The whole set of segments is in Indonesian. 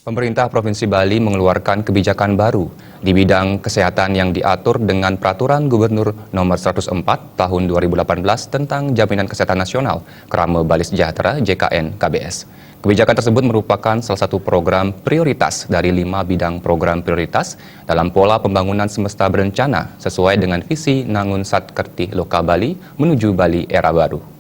Pemerintah Provinsi Bali mengeluarkan kebijakan baru di bidang kesehatan yang diatur dengan Peraturan Gubernur Nomor 104 Tahun 2018 tentang Jaminan Kesehatan Nasional Krama Bali Sejahtera JKN KBS. Kebijakan tersebut merupakan salah satu program prioritas dari 5 bidang program prioritas dalam pola pembangunan semesta berencana sesuai dengan visi Nangun Satkerti Loka Bali menuju Bali era baru.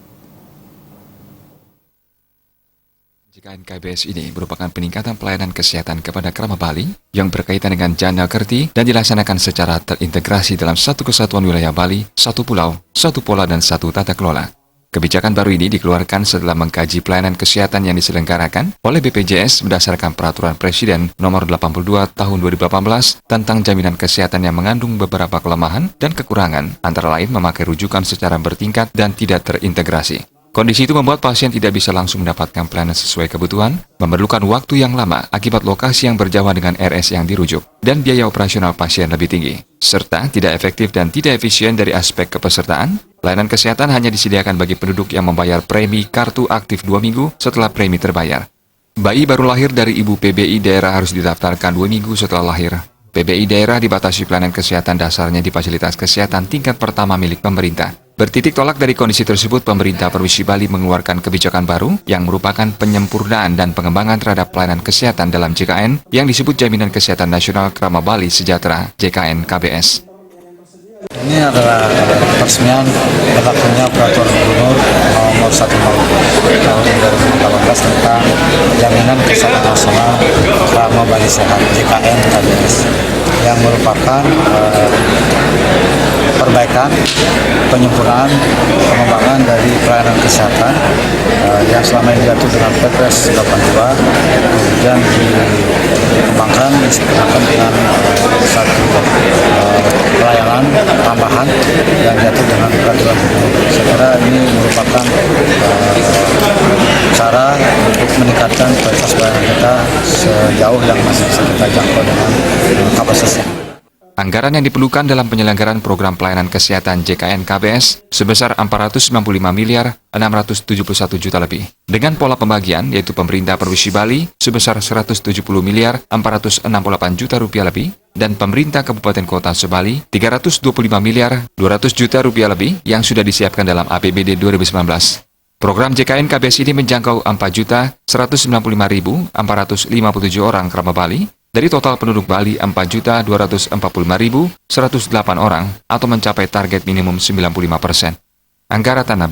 JKN KBS ini merupakan peningkatan pelayanan kesehatan kepada Krama Bali yang berkaitan dengan Jana Kerti dan dilaksanakan secara terintegrasi dalam satu kesatuan wilayah Bali, satu pulau, satu pola dan satu tata kelola. Kebijakan baru ini dikeluarkan setelah mengkaji pelayanan kesehatan yang diselenggarakan oleh BPJS berdasarkan Peraturan Presiden Nomor 82 Tahun 2018 tentang jaminan kesehatan yang mengandung beberapa kelemahan dan kekurangan, antara lain memakai rujukan secara bertingkat dan tidak terintegrasi. Kondisi itu membuat pasien tidak bisa langsung mendapatkan pelayanan sesuai kebutuhan, memerlukan waktu yang lama akibat lokasi yang berjauhan dengan RS yang dirujuk, dan biaya operasional pasien lebih tinggi. Serta tidak efektif dan tidak efisien dari aspek kepesertaan, pelayanan kesehatan hanya disediakan bagi penduduk yang membayar premi kartu aktif 2 minggu setelah premi terbayar. Bayi baru lahir dari ibu PBI daerah harus didaftarkan 2 minggu setelah lahir. PBI daerah dibatasi pelayanan kesehatan dasarnya di fasilitas kesehatan tingkat pertama milik pemerintah. Bertitik tolak dari kondisi tersebut, pemerintah Provinsi Bali mengeluarkan kebijakan baru yang merupakan penyempurnaan dan pengembangan terhadap pelayanan kesehatan dalam JKN yang disebut Jaminan Kesehatan Nasional Krama Bali Sejahtera JKN KBS. Ini adalah peresmian berlakunya Peraturan Gubernur Nomor 102 Tahun 2018 tentang Jaminan Kesehatan Nasional Krama Bali Sejahtera JKN KBS yang merupakan perbaikan, penyempurnaan, pengembangan dari pelayanan kesehatan yang selama ini diatur dengan Perpres 82, kemudian dikembangkan, disempurnakan dengan satu pelayanan tambahan yang diatur dengan peraturan gubernur. Saya kira ini merupakan cara untuk meningkatkan kualitas pelayanan kita sejauh yang masih bisa kita jangkau dengan kapasitasnya. Anggaran yang diperlukan dalam penyelenggaraan program pelayanan kesehatan JKN KBS sebesar 495 miliar 671 juta lebih. Dengan pola pembagian, yaitu pemerintah Provinsi Bali sebesar 170 miliar 468 juta rupiah lebih, dan pemerintah Kabupaten Kota Sebali 325 miliar 200 juta rupiah lebih yang sudah disiapkan dalam APBD 2019. Program JKN KBS ini menjangkau 4.195.457 orang Krama Bali, dari total penduduk Bali 4.245.108 orang atau mencapai target minimum 95%. Anggaran tanah